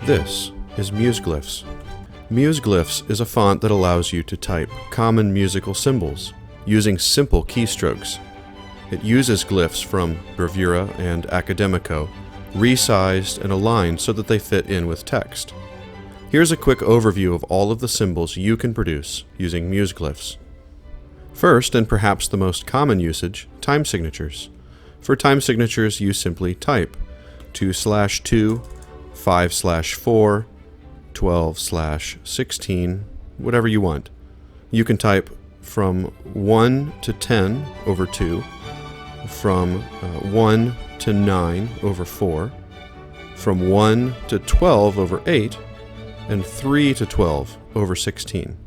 This is MusGlyphs. MusGlyphs is a font that allows you to type common musical symbols using simple keystrokes. It uses glyphs from Bravura and Academico, resized and aligned so that they fit in with text. Here's a quick overview of all of the symbols you can produce using MusGlyphs. First, and perhaps the most common usage, time signatures. For time signatures, you simply type 2/2, 5/4, 12/16, whatever you want. You can type from 1 to 10 over 2, from 1 to 9 over 4, from 1 to 12 over 8, and 3 to 12 over 16.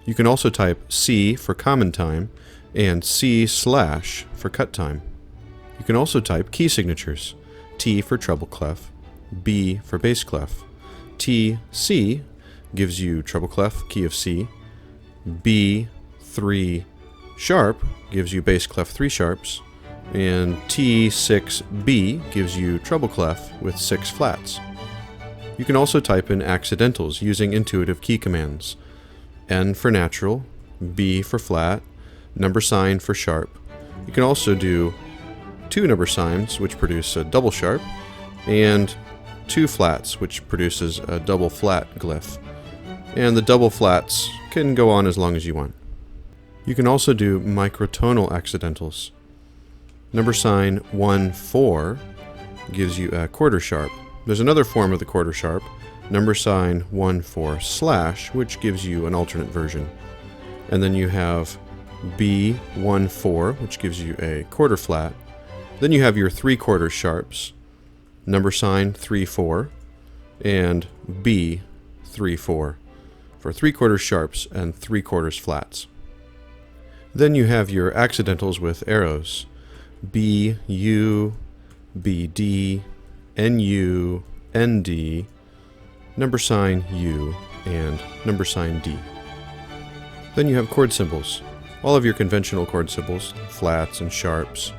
You can also type C for common time and C/ for cut time. You can also type key signatures, T for treble clef, B for bass clef. T, C gives you treble clef, key of C. B, 3 sharp gives you bass clef 3 sharps. And T, 6, B gives you treble clef with 6 flats. You can also type in accidentals using intuitive key commands. N for natural, B for flat, number sign for sharp. You can also do 2 number signs, which produce a double sharp, and 2 flats, which produces a double flat glyph. And the double flats can go on as long as you want. You can also do microtonal accidentals. Number sign 1/4 gives you a quarter sharp. There's another form of the quarter sharp, number sign 1/4/, which gives you an alternate version. And then you have B1/4, which gives you a quarter flat. Then you have your 3/4 sharps, number sign 3/4, and B3/4 for 3/4 sharps and 3/4 flats. Then you have your accidentals with arrows, BU, BD, NU, ND, number sign U, and number sign D. Then you have chord symbols. All of your conventional chord symbols, flats and sharps.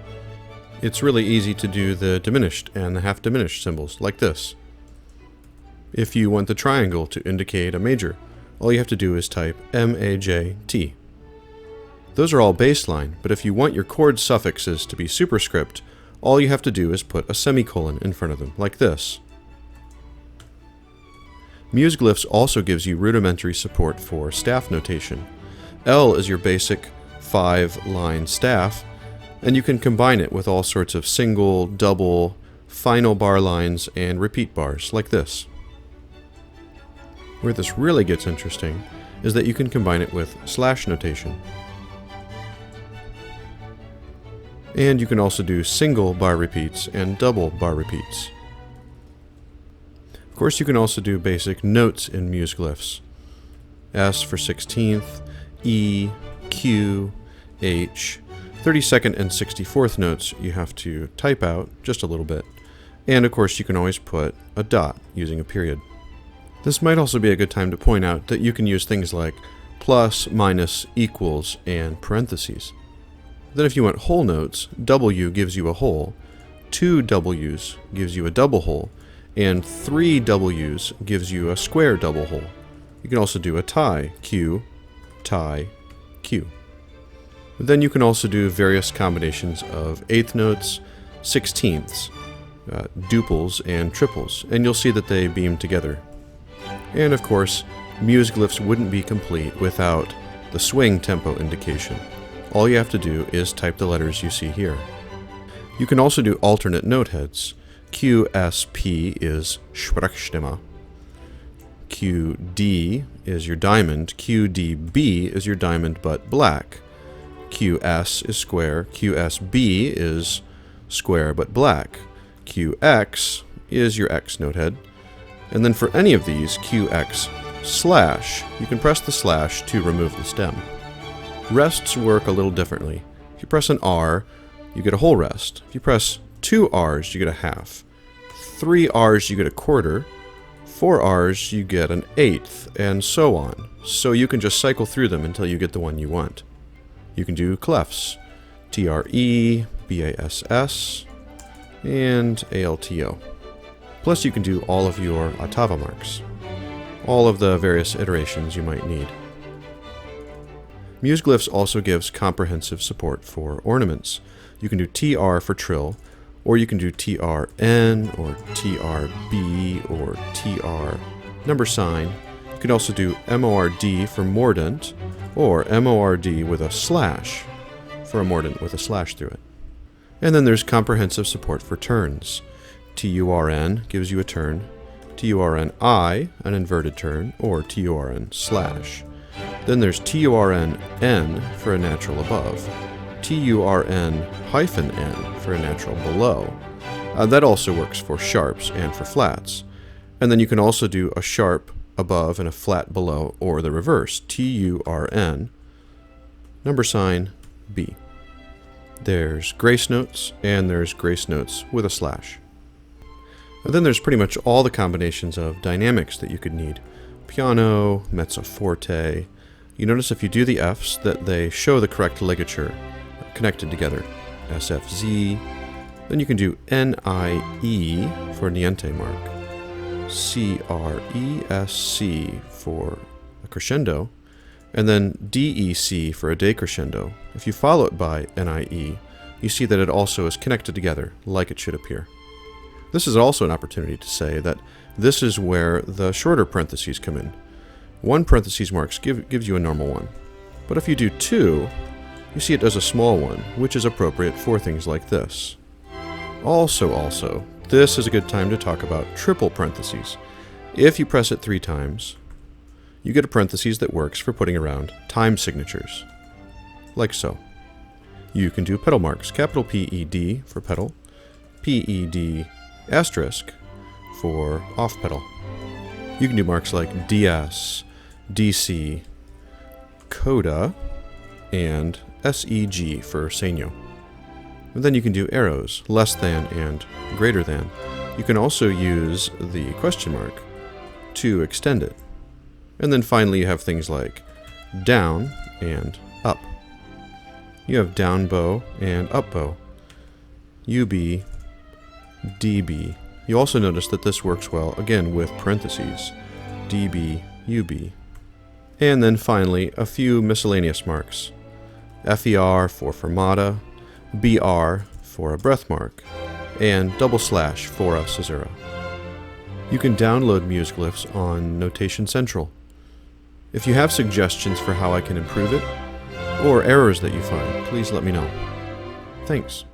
It's really easy to do the diminished and the half diminished symbols, like this. If you want the triangle to indicate a major, all you have to do is type MAJT. Those are all baseline, but if you want your chord suffixes to be superscript, all you have to do is put a semicolon in front of them, like this. MusGlyphs also gives you rudimentary support for staff notation. L is your basic 5-line staff, and you can combine it with all sorts of single, double, final bar lines, and repeat bars, like this. Where this really gets interesting is that you can combine it with slash notation. And you can also do single bar repeats and double bar repeats. Of course, you can also do basic notes in MusGlyphs. S for 16th, E, Q, H. 32nd and 64th notes you have to type out just a little bit. And of course, you can always put a dot using a period. This might also be a good time to point out that you can use things like plus, minus, equals, and parentheses. Then if you want whole notes, W gives you a whole, 2 W's gives you a double whole, and 3 W's gives you a square double whole. You can also do a tie, Q, tie, Q. Then you can also do various combinations of eighth notes, 16ths, duples, and triples, and you'll see that they beam together. And of course, MusGlyphs wouldn't be complete without the swing tempo indication. All you have to do is type the letters you see here. You can also do alternate note heads. QSP is Sprechstimme. QD is your diamond. QDB is your diamond but black. QS is square. QSB is square but black. QX is your X note head. And then for any of these, QX/, you can press the slash to remove the stem. Rests work a little differently. If you press an R, you get a whole rest. If you press 2 R's, you get a half. 3 R's, you get a quarter. 4 R's, you get an eighth, and so on. So you can just cycle through them until you get the one you want. You can do clefs, TRE, BASS, and ALTO. Plus you can do all of your ottava marks, all of the various iterations you might need. MusGlyphs also gives comprehensive support for ornaments. You can do TR for trill, or you can do TRN, or TRB, or TR number sign. You can also do MORD for mordant, or MORD with a slash for a mordant with a slash through it. And then there's comprehensive support for turns. TURN gives you a turn, TURNI, an inverted turn, or TURN slash. Then there's TURN-N for a natural above, TURN-N for a natural below. That also works for sharps and for flats. And then you can also do a sharp above and a flat below, or the reverse, TURN, number sign B. There's grace notes, and there's grace notes with a slash. And then there's pretty much all the combinations of dynamics that you could need. Piano, Mezzo Forte. You notice if you do the Fs that they show the correct ligature connected together. SFZ. Then you can do NIE for niente mark. CRESC for a crescendo. And then DEC for a decrescendo. If you follow it by NIE, you see that it also is connected together like it should appear. This is also an opportunity to say that this is where the shorter parentheses come in. One parentheses marks gives you a normal one. But if you do two, you see it does a small one, which is appropriate for things like this. Also, this is a good time to talk about triple parentheses. If you press it 3 times, you get a parentheses that works for putting around time signatures, like so. You can do pedal marks, capital PED for pedal, PED asterisk for off pedal. You can do marks like DS, DC, coda, and SEG for segno. And then you can do arrows, less than and greater than. You can also use the question mark to extend it. And then finally you have things like down and up. You have down bow and up bow. UB, DB. You also notice that this works well, again, with parentheses. DB, UB. And then finally, a few miscellaneous marks. FER for fermata, BR for a breath mark, and double slash for a caesura. You can download MusGlyphs on Notation Central. If you have suggestions for how I can improve it, or errors that you find, please let me know. Thanks.